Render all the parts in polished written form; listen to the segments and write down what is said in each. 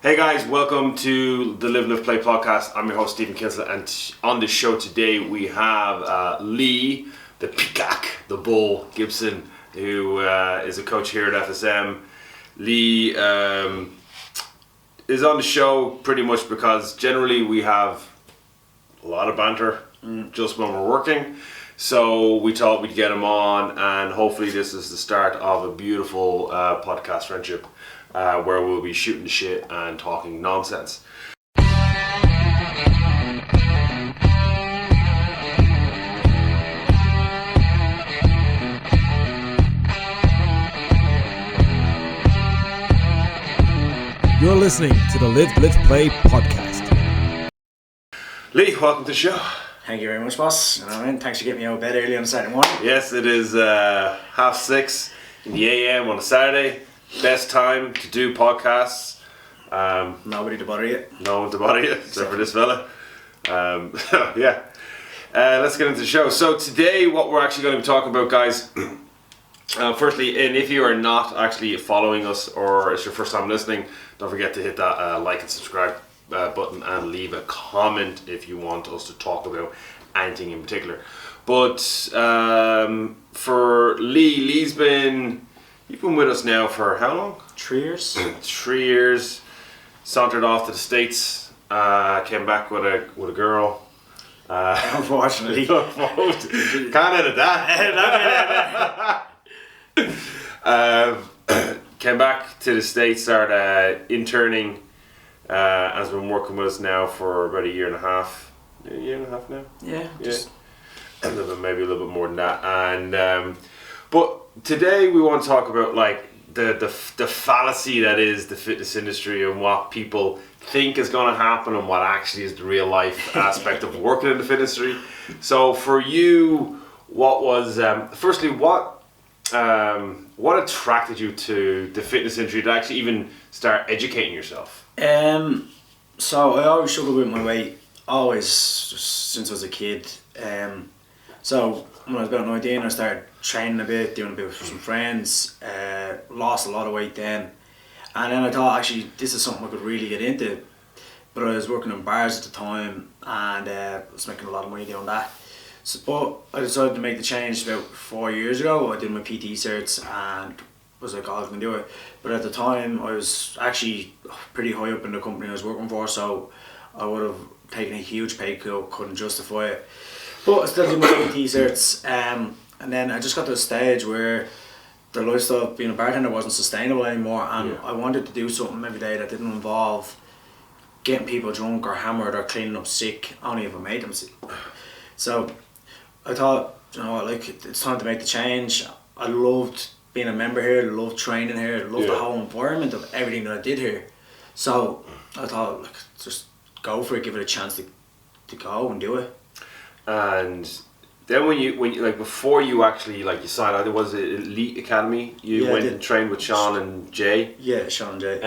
Hey guys, welcome to the Live, Play podcast. I'm your host Stephen Kinsler, and on the show today we have Lee, the Peacock, the Bull Gibson, who is a coach here at FSM. Lee is on the show pretty much because generally we have a lot of banter just when we're working. So we thought we'd get him on, and hopefully this is the start of a beautiful podcast friendship where we'll be shooting the shit and talking nonsense. You're listening to the Live, Play podcast. Lee, welcome to the show. Thank you very much, boss. Thanks for getting me out of bed early on a Saturday morning. Yes, it is 6:30 in the AM on a Saturday. Best time to do podcasts. Nobody to bother you. No one to bother you, except for this fella. Yeah. Let's get into the show. So today what we're actually going to be talking about, guys, firstly, and if you are not actually following us or it's your first time listening, don't forget to hit that like and subscribe button and leave a comment if you want us to talk about anything in particular. But for Lee, you've been with us now for how long? 3 years. 3 years. Sauntered off to the States. Came back with a girl. Unfortunately. Can't edit that. Came back to the States, started interning, has been working with us now for about a year and a half. A year and a half now? Yeah. Maybe a little bit more than that. And but today we want to talk about like the fallacy that is the fitness industry and what people think is going to happen and what actually is the real life aspect of working in the fitness industry. So for you, what was firstly what attracted you to the fitness industry to actually even start educating yourself? So I always struggled with my weight, always, just since I was a kid. So when I was about 19, I started training a bit, doing a bit with some friends, lost a lot of weight then. And then I thought, actually, this is something I could really get into. But I was working in bars at the time, and I was making a lot of money doing that. So, but I decided to make the change about 4 years ago. I did my PT certs and was like, oh, I can do it. But at the time, I was actually pretty high up in the company I was working for, so I would have taken a huge pay cut, couldn't justify it. But I still did my PT certs, and then I just got to a stage where the lifestyle of being a bartender wasn't sustainable anymore, and I wanted to do something every day that didn't involve getting people drunk or hammered or cleaning up sick, only if I made them sick. So I thought, you know what, like, it's time to make the change. I loved being a member here, I loved training here, I loved the whole environment of everything that I did here. So I thought, like, just go for it, give it a chance to go and do it. And then when you like before you actually like you signed out, was it Elite Academy? You went and trained with Sean and Jay? Yeah, Sean and Jay.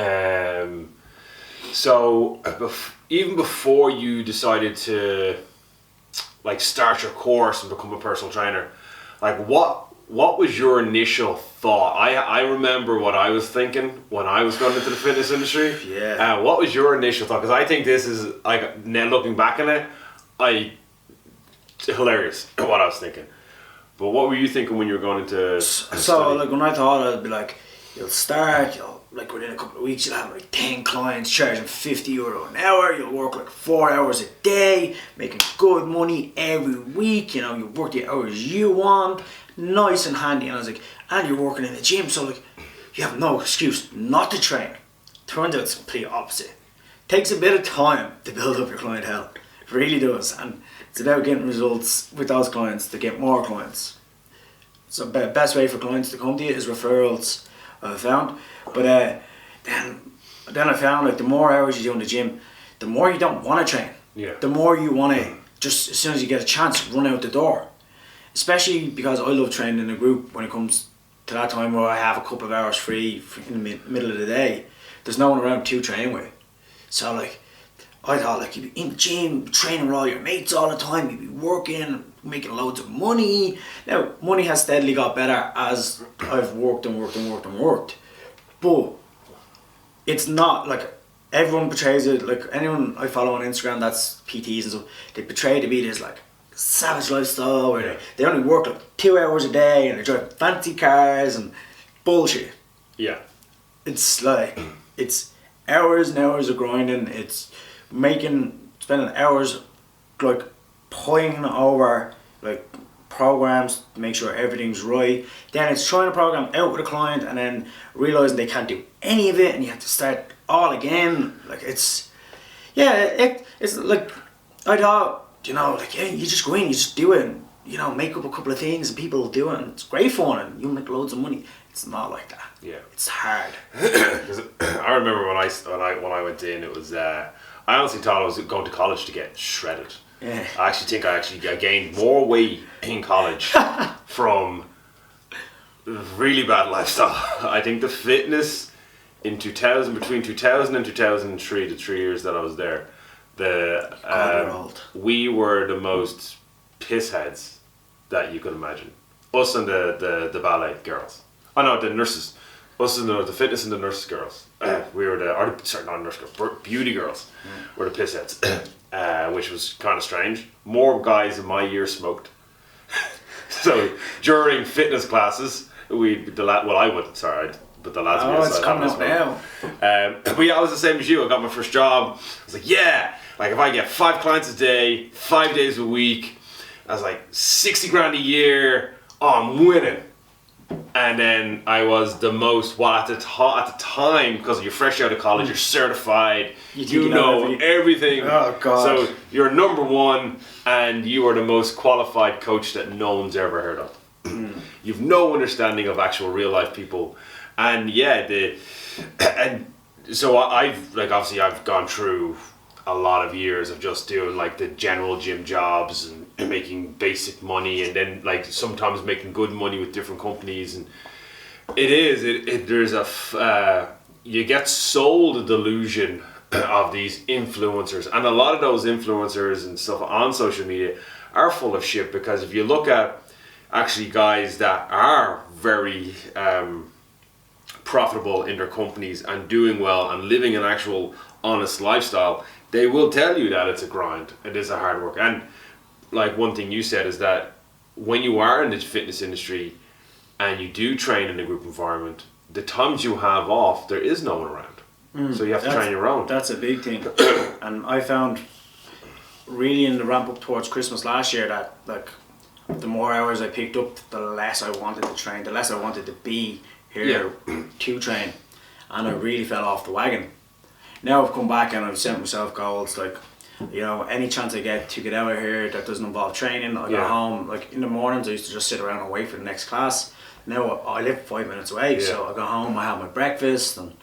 So even before you decided to like start your course and become a personal trainer, like what was your initial thought? I remember what I was thinking when I was going into the fitness industry. Yeah. What was your initial thought? Because I think this is like, now looking back on it, hilarious what I was thinking. But what were you thinking when you were going into So like when I thought, I'd be like, you'll start, like within a couple of weeks you'll have like 10 clients charging €50 an hour, you'll work like 4 hours a day, making good money every week, you work the hours you want, nice and handy. And I was like, and you're working in the gym, so like you have no excuse not to train. Turns out it's the complete opposite. Takes a bit of time to build up your clientele, it really does, and it's about getting results with those clients to get more clients. So the best way for clients to come to you is referrals, I found. But then I found like the more hours you do in the gym, the more you don't want to train. Yeah. The more you want to, just as soon as you get a chance, run out the door. Especially because I love training in a group when it comes to that time where I have a couple of hours free in the middle of the day. There's no one around to train with. So like, I thought like you'd be in the gym, training with all your mates all the time, you'd be working, making loads of money. Now, money has steadily got better as I've worked. But it's not like everyone portrays it, like anyone I follow on Instagram that's PTs and stuff, they portray to be this like savage lifestyle where they only work like 2 hours a day and they drive fancy cars and bullshit. Yeah. It's like, it's hours and hours of grinding, it's spending hours like poring over like programs to make sure everything's right. Then it's trying a program out with a client and then realising they can't do any of it and you have to start all again. Like it's like, I thought, you know, like, yeah, you just go in, you just do it and, you know, make up a couple of things and people will do it and it's great fun and you'll make loads of money. It's not like that. Yeah. It's hard. Because I remember when I went in, it was, I honestly thought I was going to college to get shredded. Yeah. I actually think I gained more weight in college from really bad lifestyle. I think the fitness in between 2000 and 2003, the 3 years that I was there, we were the most piss heads that you could imagine. Us and the ballet girls. Oh no, the nurses. Us and the fitness and the nurses girls. We were not nurse girls, beauty girls were the piss heads. Which was kind of strange. More guys in my year smoked. So during fitness classes, I wouldn't, sorry, but the lads. Oh, it's coming up now. But yeah, I was the same as you. I got my first job. I was like, yeah, like if I get 5 clients a day, 5 days a week, I was like 60 grand a year. Oh, I'm winning. And then I was the most, at the time, because you're fresh out of college, you're certified, you know everything. Oh, God. So you're number one, and you are the most qualified coach that no one's ever heard of. You've no understanding of actual real life people. And so I've gone through a lot of years of just doing like the general gym jobs and making basic money and then like sometimes making good money with different companies. And you get sold a delusion of these influencers, and a lot of those influencers and stuff on social media are full of shit, because if you look at actually guys that are very profitable in their companies and doing well and living an actual honest lifestyle, they will tell you that it's a grind, it is a hard work. And like one thing you said is that when you are in the fitness industry and you do train in a group environment, the times you have off, there is no one around. So you have to train your own. That's a big thing. And I found really in the ramp up towards Christmas last year that like the more hours I picked up, the less I wanted to train, the less I wanted to be here to train. And I really fell off the wagon. Now I've come back and I've set myself goals like, you know, any chance I get to get out of here that doesn't involve training, I go home. Like in the mornings I used to just sit around and wait for the next class. Now I live 5 minutes away, so I go home, I have my breakfast and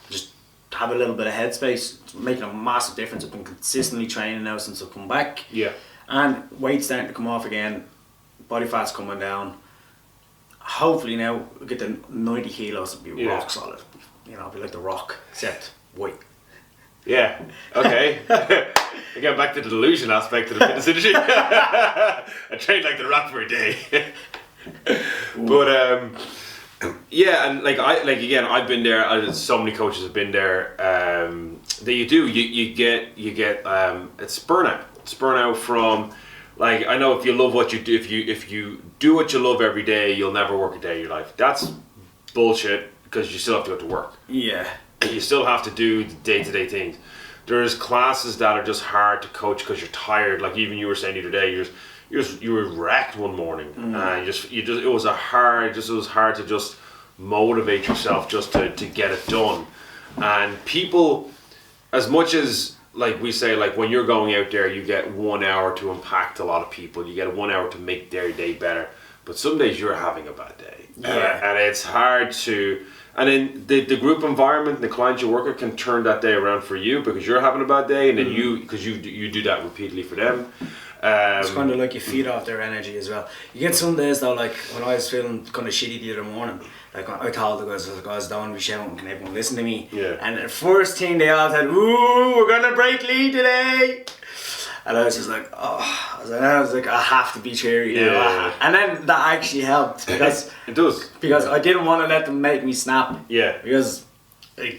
just have a little bit of headspace. It's making a massive difference. I've been consistently training now since I've come back. Yeah. And weight's starting to come off again, body fat's coming down. Hopefully now I'll get to 90 kilos and be rock solid. You know, I'll be like The Rock, except white. Yeah, okay. Again, back to the delusion aspect of the fitness industry. I trained like The Rock for a day. But yeah, and I've been there. So many coaches have been there. That you get it's burnout. It's burnout from, like, I know if you love what you do, if you do what you love every day, you'll never work a day in your life. That's bullshit, because you still have to go to work. Yeah. You still have to do the day-to-day things. There's classes that are just hard to coach because you're tired. Like even you were saying the other day, you were wrecked one morning, and it was hard to just motivate yourself just to get it done. And people, as much as like we say, like when you're going out there, you get 1 hour to impact a lot of people. You get 1 hour to make their day better. But some days you're having a bad day, and it's hard to. And then the group environment, the clients you work with can turn that day around for you because you're having a bad day, and then you do that repeatedly for them. It's kind of like you feed off their energy as well. You get some days though, like when I was feeling kind of shitty the other morning, like I told the guys, don't be shouting, can everyone listen to me? Yeah. And the first thing they all said, ooh, we're gonna break Lee today. And I was just like, oh, I was like, I have to be cheery. Yeah. And then that actually helped because it does. Because I didn't want to let them make me snap. Yeah. Because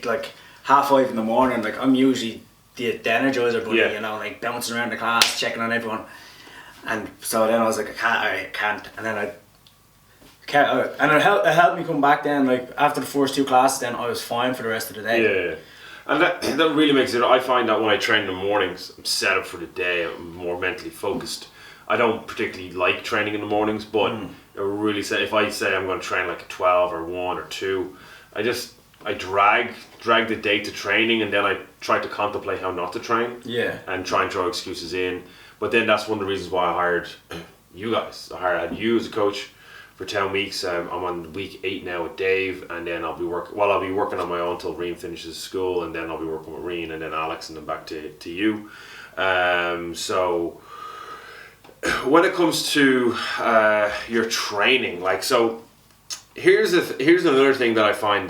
like 5:30 in the morning, like I'm usually the energizer bunny, Yeah. you know, like bouncing around the class, checking on everyone. And so then I was like, I can't. And then and it helped me come back then, like after the first 2 classes, then I was fine for the rest of the day. Yeah. And that really makes it, I find that when I train in the mornings, I'm set up for the day, I'm more mentally focused. I don't particularly like training in the mornings, but I really say, if I say I'm going to train like a 12 or 1 or 2, I drag the day to training, and then I try to contemplate how not to train. Yeah. And try and throw excuses in. But then that's one of the reasons why I hired you guys. I had you as a coach for 10 weeks. I'm on week 8 now with Dave, and then I'll be working on my own till Reen finishes school, and then I'll be working with Reen, and then Alex, and then back to you. So when it comes to your training, like, so here's another thing that I find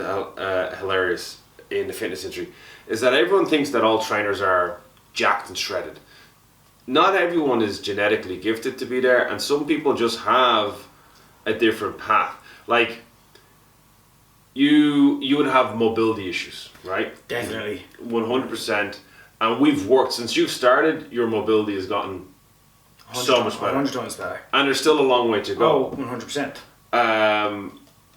hilarious in the fitness industry, is that everyone thinks that all trainers are jacked and shredded. Not everyone is genetically gifted to be there, and some people just have a different path. Like, you would have mobility issues, right? Definitely. 100%. And we've worked, since you've started, your mobility has gotten so much better. 100 times better. And there's still a long way to go. Oh, 100%.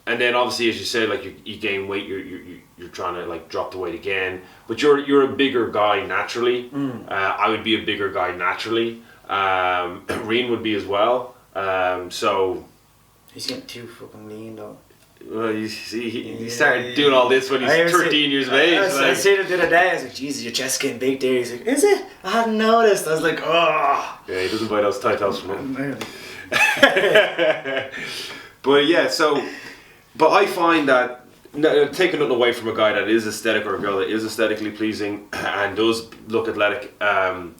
And then obviously, as you say, like you gain weight, you're trying to like drop the weight again. But you're a bigger guy naturally. I would be a bigger guy naturally. Reen would be as well. So he's getting too fucking lean though. Well, you see, he started doing all this when he's 13 years of age. I seen him the other day. I was like, Jesus, your chest getting big there. He's like, is it? I hadn't noticed. I was like, oh. Yeah, he doesn't buy those tight house from him. But yeah, so, but I find that, taking nothing away from a guy that is aesthetic or a girl that is aesthetically pleasing and does look athletic, I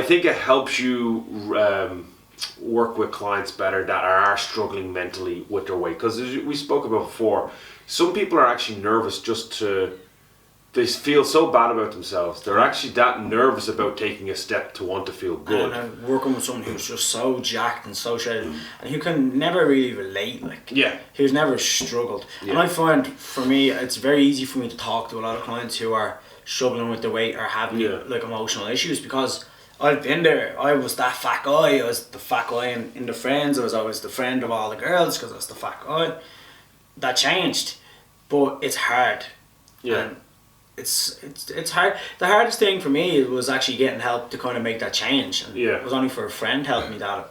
think it helps you work with clients better that are struggling mentally with their weight. Because as we spoke about before, some people are actually nervous they feel so bad about themselves. They're actually that nervous about taking a step to want to feel good. And working with someone who's just so jacked and so shredded, and who can never really relate, like, who's never struggled. And I find, for me, it's very easy for me to talk to a lot of clients who are struggling with their weight or having like emotional issues, because I've been there. I was that fat guy. I was the fat guy in the friends. I was always the friend of all the girls because I was the fat guy. That changed, but it's hard. And it's hard. The hardest thing for me was actually getting help to kind of make that change. And it was only for a friend helping me that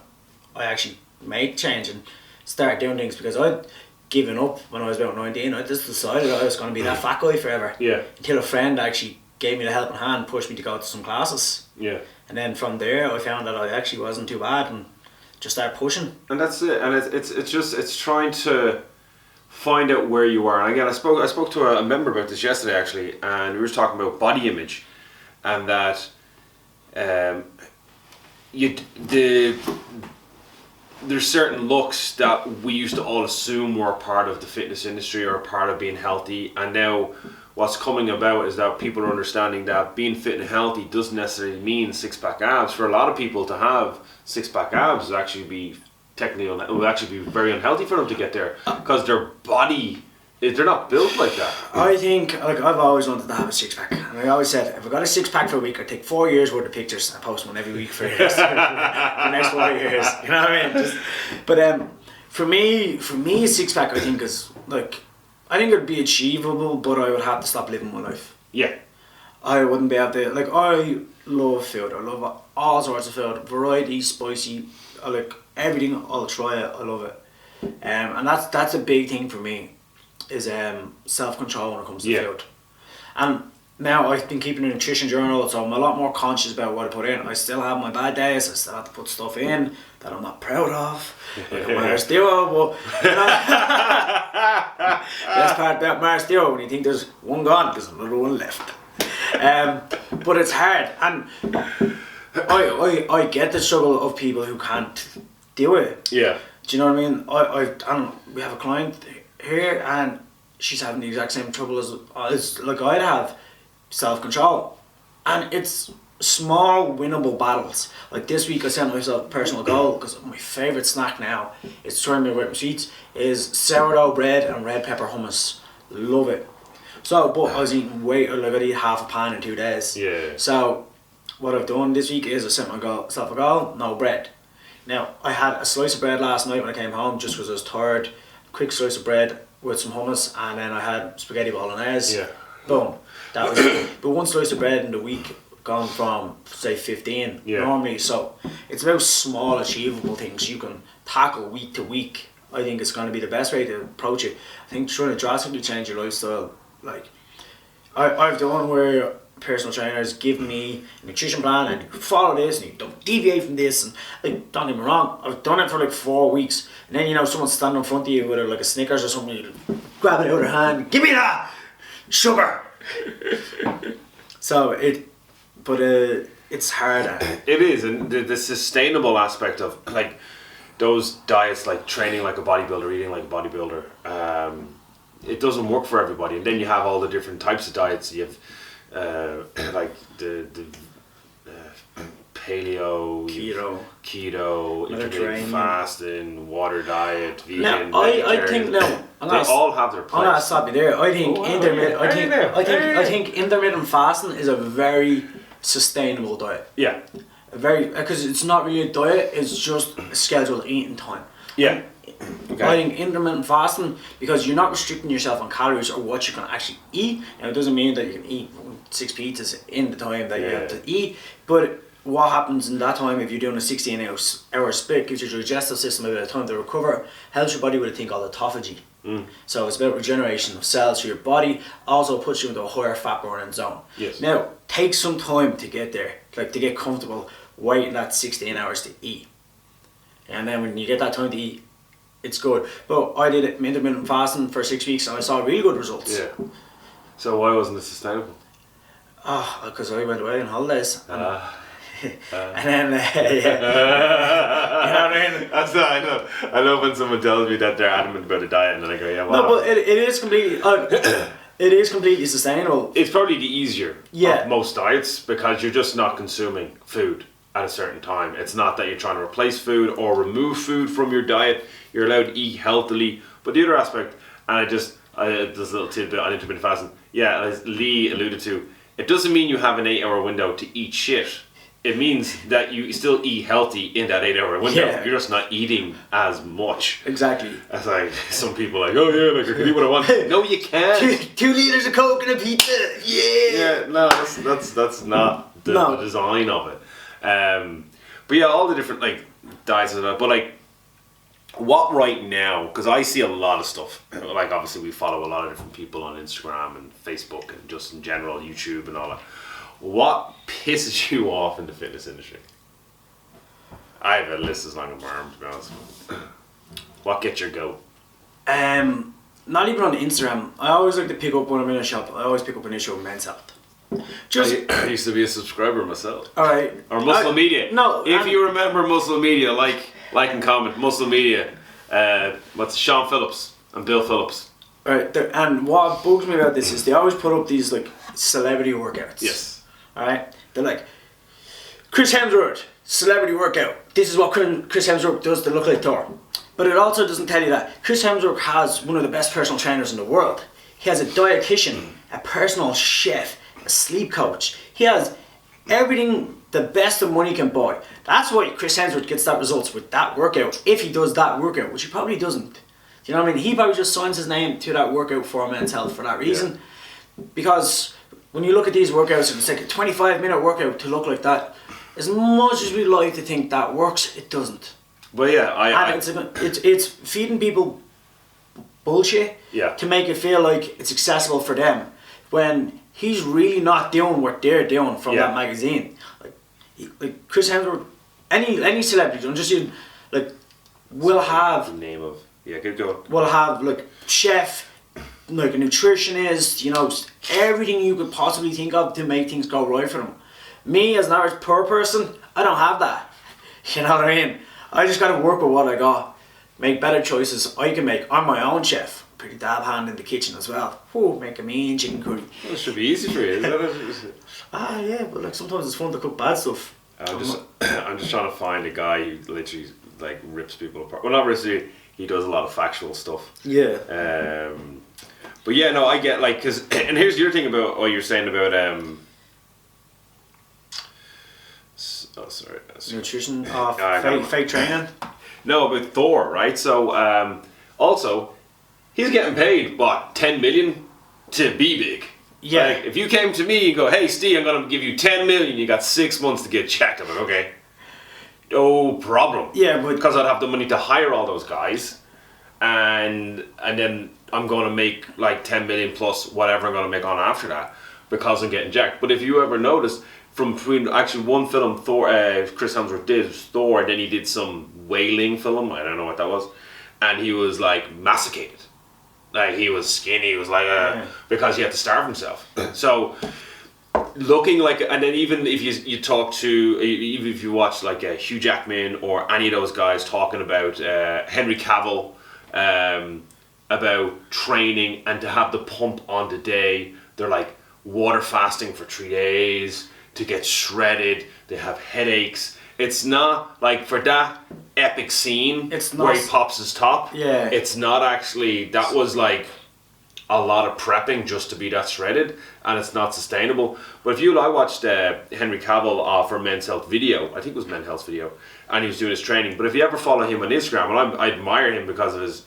I actually made change and start doing things, because I'd given up when I was about 19. I just decided I was going to be that fat guy forever. Until a friend actually gave me the helping hand, pushed me to go to some classes. And then from there, I found that I actually wasn't too bad and just started pushing. And that's it. And it's trying to find out where you are. And again, I spoke to a member about this yesterday actually, and we were talking about body image, and that there's certain looks that we used to all assume were part of the fitness industry or part of being healthy, and now what's coming about is that people are understanding that being fit and healthy doesn't necessarily mean six-pack abs. For a lot of people to have six-pack abs would actually be very unhealthy for them to get there, because their body, they're not built like that. I think, like, I've always wanted to have a six-pack, and I always said, if I got a six-pack for a week, I'd take 4 years worth of pictures and post one every week for the next 4 years, you know what I mean? But for me a six-pack, I think, is, like, I think it would be achievable, but I would have to stop living my life. I wouldn't be able to, like, I love food. I love all sorts of food, variety, spicy, I like everything. I'll try it. I love it. And that's a big thing for me, is self-control when it comes to food. And now I've been keeping a nutrition journal, so I'm a lot more conscious about what I put in. I still have my bad days. I still have to put stuff in that I'm not proud of, like a Mars Duo, but you know, best part about Mars Duo, when you think there's one gone, there's another one left. But it's hard, and I get the struggle of people who can't do it. Do you know what I mean? We have a client here, and she's having the exact same trouble as like I'd have, self-control, and it's small winnable battles. Like this week I set myself a personal goal, because my favourite snack now is trying my whipped sweets is sourdough bread and red pepper hummus. Love it. So, but I was eating way, like I'd eat half a pan in 2 days. Yeah. So, what I've done this week is I set myself a goal, no bread. Now, I had a slice of bread last night when I came home just because I was tired. Quick slice of bread with some hummus, and then I had spaghetti bolognese. Yeah. Boom. That was it. But one slice of bread in the week gone from, say, 15 normally. So, it's about small, achievable things you can tackle week to week. I think it's going to be the best way to approach it. I think trying to drastically change your lifestyle, like, I've done where personal trainers give me a nutrition plan and you follow this and you don't deviate from this, and like, don't get me wrong, I've done it for like 4 weeks, and then someone's standing in front of you with like a Snickers or something, you grab it out of their hand, give me that sugar. So it's hard. It is, and the sustainable aspect of like those diets, like training like a bodybuilder, eating like a bodybuilder, it doesn't work for everybody. And then you have all the different types of diets. You have like the paleo, keto, intermittent fasting, water diet, vegan. Now, I think they all have their place. I'm gonna stop you there. I think I think intermittent fasting is a very sustainable diet. Yeah. Because it's not really a diet, it's just a scheduled eating time. Yeah. Okay. I think intermittent fasting, because you're not restricting yourself on calories or what you can actually eat. Now, it doesn't mean that you can eat 6 pizzas in the time that you have to eat, but what happens in that time if you're doing a 16-hour split gives your digestive system a bit of time to recover, helps your body with a thing called autophagy. So it's about regeneration of cells through your body, also puts you into a higher fat burning zone. Yes. Now, take some time to get there, like to get comfortable waiting that 16 hours to eat. And then when you get that time to eat, it's good. But I did it intermittent fasting for 6 weeks and I saw really good results. Yeah. So why wasn't it sustainable? Because I went away on holidays. And then, yeah. You know what I mean? That's not, I know. I love when someone tells me that they're adamant about a diet and then I go, yeah, well. No, but it is completely, it is completely sustainable. It's probably the easier of most diets because you're just not consuming food at a certain time. It's not that you're trying to replace food or remove food from your diet. You're allowed to eat healthily. But the other aspect, and this little tidbit on intermittent fasting, as Lee alluded to, it doesn't mean you have an 8-hour window to eat shit. It means that you still eat healthy in that 8-hour window. Yeah. You're just not eating as much. Exactly. It's like some people are like, oh yeah, like I can eat what I want. No, you can't. 2 liters of Coke and a pizza. Yeah. Yeah, no, that's not the design of it. But yeah, all the different like diets and that. But like, what right now? Because I see a lot of stuff. Like obviously we follow a lot of different people on Instagram and Facebook and just in general YouTube and all that. What pisses you off in the fitness industry? I have a list as long as my arm, to be honest. What gets your goat? Not even on Instagram. I always like to pick up when I'm in a shop. I always pick up an issue of men's health. I used to be a subscriber myself. Alright. Or Muscle Media. No. If you remember Muscle Media, like and comment. Muscle Media. What's Sean Phillips and Bill Phillips. Alright. And what bugs me about this is they always put up these like celebrity workouts. Yes. Alright? They're like, Chris Hemsworth, celebrity workout. This is what Chris Hemsworth does to look like Thor. But it also doesn't tell you that Chris Hemsworth has one of the best personal trainers in the world. He has a dietitian, a personal chef, a sleep coach. He has everything the best of money can buy. That's why Chris Hemsworth gets that results with that workout, if he does that workout, which he probably doesn't. Do you know what I mean? He probably just signs his name to that workout for men's health for that reason. Yeah. Because when you look at these workouts, it's like a 25-minute workout to look like that. As much as we like to think that works, it doesn't. Well, yeah, it's feeding people bullshit to make it feel like it's accessible for them, when he's really not doing what they're doing from that magazine. Like Chris Hemsworth, any celebrity, don't just use, like, will have the name of good going. Will have like chef, like a nutritionist, everything you could possibly think of to make things go right for them. Me as an average poor person, I don't have that. You know what I mean? I just gotta work with what I got, make better choices I can make. I'm my own chef, pretty dab hand in the kitchen as well. Make a mean chicken curry. Well, it should be easy for you, isn't it? Yeah, but like sometimes it's fun to cook bad stuff. I'm just trying to find a guy who literally like rips people apart. Well, not rips you. He does a lot of factual stuff. Yeah. But yeah, no, I get like, cause, and here's your thing about what you're saying about nutrition, fake training. No, but Thor, right? So also, he's getting paid what 10 million to be big. Yeah. Like, if you came to me and go, hey Steve, I'm gonna give you 10 million, you got 6 months to get checked. I'm like, okay, no problem. Yeah, but because I'd have the money to hire all those guys, and then I'm gonna make like 10 million plus whatever I'm gonna make on after that because I'm getting jacked. But if you ever notice, from between actually one film Thor, Chris Hemsworth did was Thor, and then he did some whaling film. I don't know what that was, and he was like masticated. Like he was skinny, he was like because he had to starve himself. So looking like, and then even if you talk to, even if you watch like Hugh Jackman or any of those guys talking about Henry Cavill, about training and to have the pump on the day, they're like water fasting for 3 days to get shredded. They have headaches. It's not like for that epic scene where he pops his top. Yeah. It's not actually, that was like a lot of prepping just to be that shredded, and it's not sustainable. But I watched Henry Cavill for Men's Health video. I think it was Men's Health video, and he was doing his training. But if you ever follow him on Instagram, and I admire him because of his.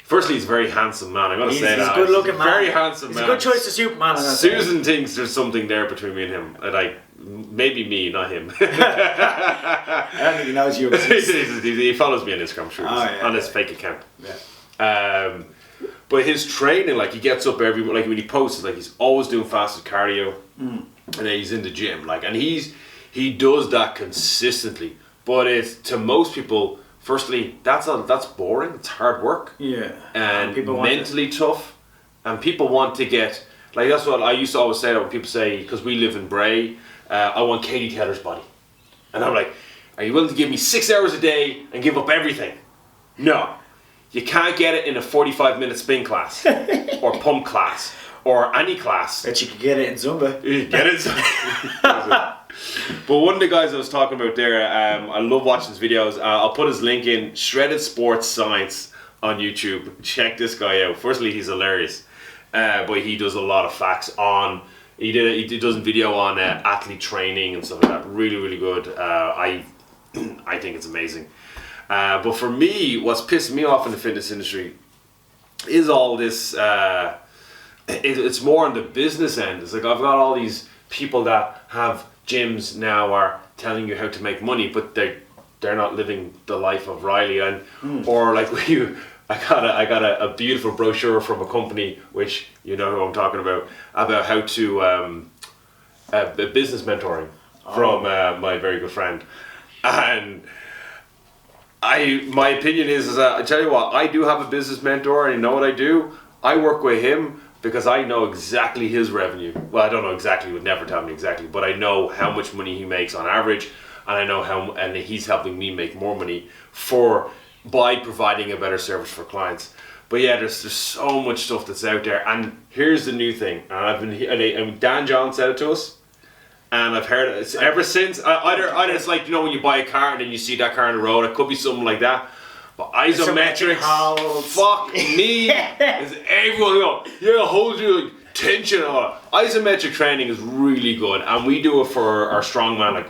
Firstly, he's a very handsome man. I'm going to say that. He's a good-looking man. Very handsome man. He's a good choice to Superman. Susan thinks there's something there between me and him. Like, maybe me, not him. I don't think he knows you. He follows me on Instagram, sure. On his fake account. Yeah. But his training, like, he gets up like when he posts, like, he's always doing fasted cardio, and then he's in the gym, like, and he does that consistently. But it's, to most people, firstly, that's boring. It's hard work. Yeah. And people mentally tough. And people want to get, like, that's what I used to always say when people say, because we live in Bray, I want Katie Taylor's body. And I'm like, are you willing to give me 6 hours a day and give up everything? No. You can't get it in a 45-minute spin class or pump class or any class. Bet you could get it in Zumba. Get it? But one of the guys I was talking about there, I love watching his videos. I'll put his link in, Shredded Sports Science on YouTube. Check this guy out. Firstly, he's hilarious. But he does a lot of facts on, he does a video on athlete training and stuff like that. Really, really good. I think it's amazing. But for me, what's pissing me off in the fitness industry is all this, it's more on the business end. It's like I've got all these people that have gyms now are telling you how to make money, but they're not living the life of Riley. And or like I got a beautiful brochure from a company, which you know who I'm talking about how to business mentoring from my very good friend. And my opinion is I tell you what, I do have a business mentor, and you know what I do? I work with him because I know exactly his revenue. Well, I don't know exactly, he would never tell me exactly, but I know how much money he makes on average, and I know and he's helping me make more money by providing a better service for clients. But yeah, there's so much stuff that's out there, and here's the new thing, and Dan John said it to us, and I've heard it ever since. Either it's like, you know, when you buy a car and then you see that car on the road, it could be something like that. But isometrics, fuck me, is everyone go, yeah, hold your tension. Isometric training is really good, and we do it for our strongman, like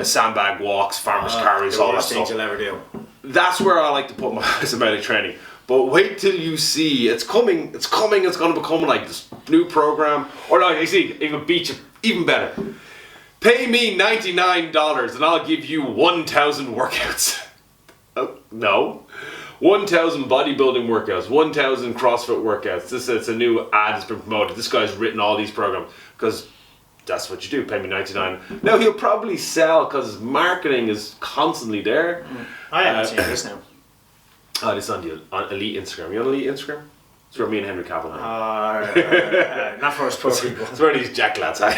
sandbag walks, farmers carries, all that stuff. You'll ever do. That's where I like to put my isometric training. But wait till you see, it's coming, it's going to become like this new program, or like, you see, even better. Pay me $99 and I'll give you 1,000 workouts. No. 1,000 bodybuilding workouts, 1,000 CrossFit workouts. It's a new ad that's been promoted. This guy's written all these programs because that's what you do. Pay me $99. Now he'll probably sell because his marketing is constantly there. I haven't seen this now. Oh, this on Elite Instagram. You on Elite Instagram? It's where me and Henry Cavill hang. Not for us poor people. It's where these jack lads hang.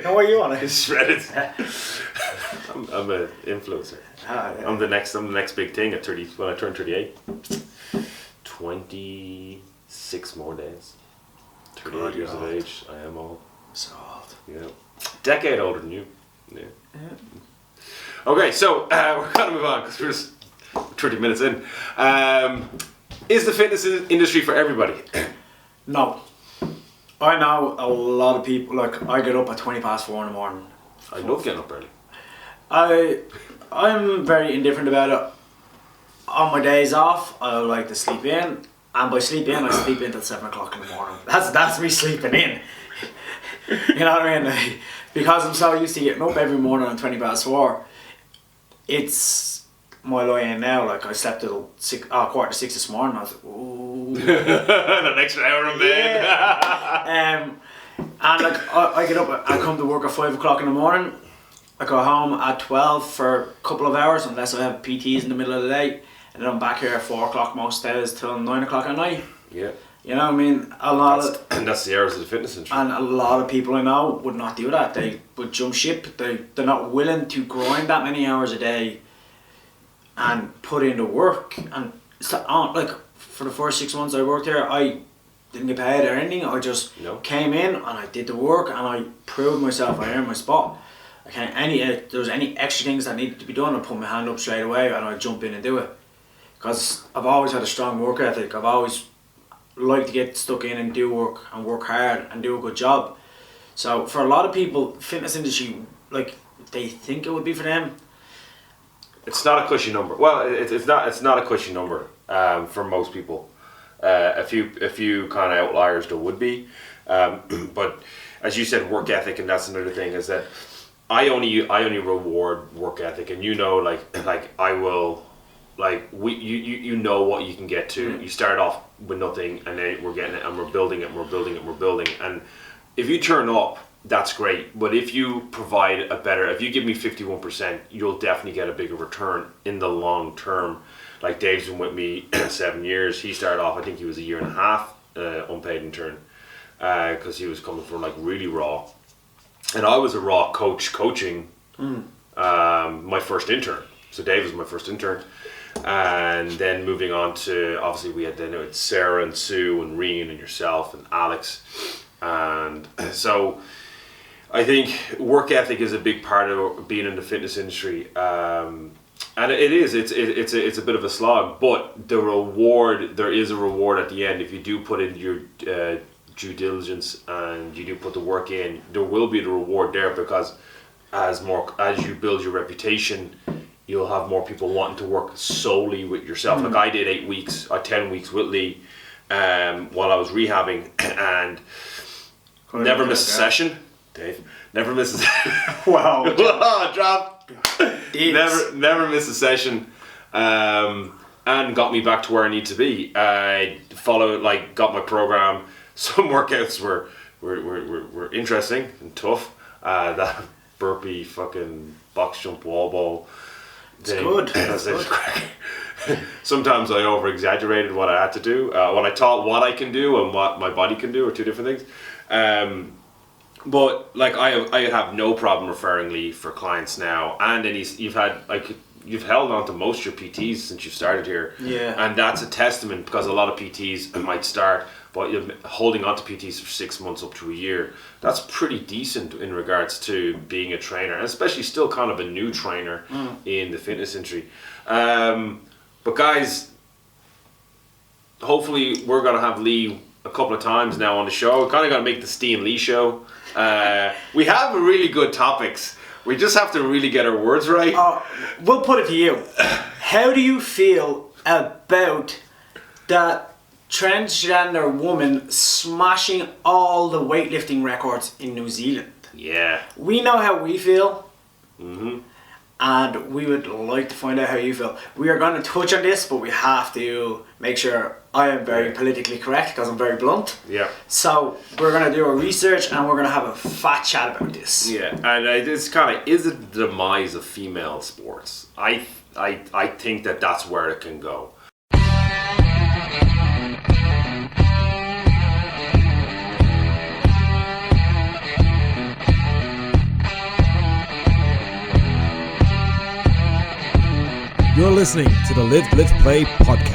How are you on it? Shredded. I'm an influencer. Yeah. I'm the next big thing at 30 when I turn 38. 26 more days. 38 years of age. I am old. So old. Yeah. Decade older than you. Yeah. Okay, so we're gonna move on because we're just 30 minutes in. Is the fitness industry for everybody? No. I know a lot of people, like, I get up at 4:20 in the morning. I love getting up early. I'm very indifferent about it. On my days off, I like to sleep in, and by sleep in, I sleep in till 7 o'clock in the morning. That's me sleeping in. You know what I mean? Like, because I'm so used to getting up every morning at 4:20, it's my lie-in now. Like, I slept till 6:15 this morning. I was like, ooh. An extra hour in bed. Yeah. And like, I get up, I come to work at 5 o'clock in the morning. I go home at 12 for a couple of hours, unless I have PTs in the middle of the day. And then I'm back here at 4 o'clock most days till 9 o'clock at night. Yeah. You know what I mean? And that's the hours of the fitness industry. And a lot of people I know would not do that. They would jump ship. They're not willing to grind that many hours a day and put in the work. And like, for the first 6 months I worked here, I didn't get paid or anything. I just came in and I did the work and I proved myself. I earned my spot. If there was any extra things that needed to be done, I'd put my hand up straight away and I'd jump in and do it. Because I've always had a strong work ethic. I've always liked to get stuck in and do work and work hard and do a good job. So for a lot of people, fitness industry, like, they think it would be for them. It's not a cushy number. Well, it's not a cushy number for most people. A few kind of outliers there would be, but as you said, work ethic, and that's another thing, is that I only reward work ethic, and like I will, like, you know what you can get to. You start off with nothing, and then we're getting it, and we're building it, and we're building it, and we're building, and if you turn up, that's great. But if you provide if you give me 51%, you'll definitely get a bigger return in the long term. Like, Dave's been with me 7 years. He started off, I think he was a year and a half unpaid intern, because he was coming from, like, really raw. And I was a raw coaching my first intern. So Dave was my first intern. And then moving on to, obviously we had then with Sarah and Sue and Reen and yourself and Alex. And so I think work ethic is a big part of being in the fitness industry. And it's a bit of a slog, but there is a reward at the end. If you do put in your due diligence and you do put the work in, there will be the reward there, because as you build your reputation, you'll have more people wanting to work solely with yourself. Like, I did 8 weeks or 10 weeks with Lee while I was rehabbing, and never missed a session. Dave, never missed a session. Wow. Drop. Never missed a session, and got me back to where I need to be. I got my program. Some workouts were interesting and tough. That burpee, fucking box jump, wall ball. It's good. That's it. Sometimes I over exaggerated what I had to do. When I taught what I can do and what my body can do are two different things. But like, I have no problem referring Lee for clients now, and then you've held on to most of your PTs since you've started here. Yeah. And that's a testament, because a lot of PTs might start, but you're holding on to PTs for 6 months up to a year. That's pretty decent in regards to being a trainer, and especially still kind of a new trainer in the fitness industry. But guys, hopefully we're gonna have Lee a couple of times now on the show. We're kind of gonna make the Ste and Lee Show. We have really good topics. We just have to really get our words right. We'll put it to you. How do you feel about that transgender woman smashing all the weightlifting records in New Zealand? Yeah. We know how we feel. Mm-hmm. And we would like to find out how you feel. We are going to touch on this, but we have to make sure I am very politically correct, because I'm very blunt. Yeah. So we're going to do our research, and we're going to have a fat chat about this. Yeah, and it's kind of, is it the demise of female sports? I think that's where it can go. You're listening to the Live, Play podcast.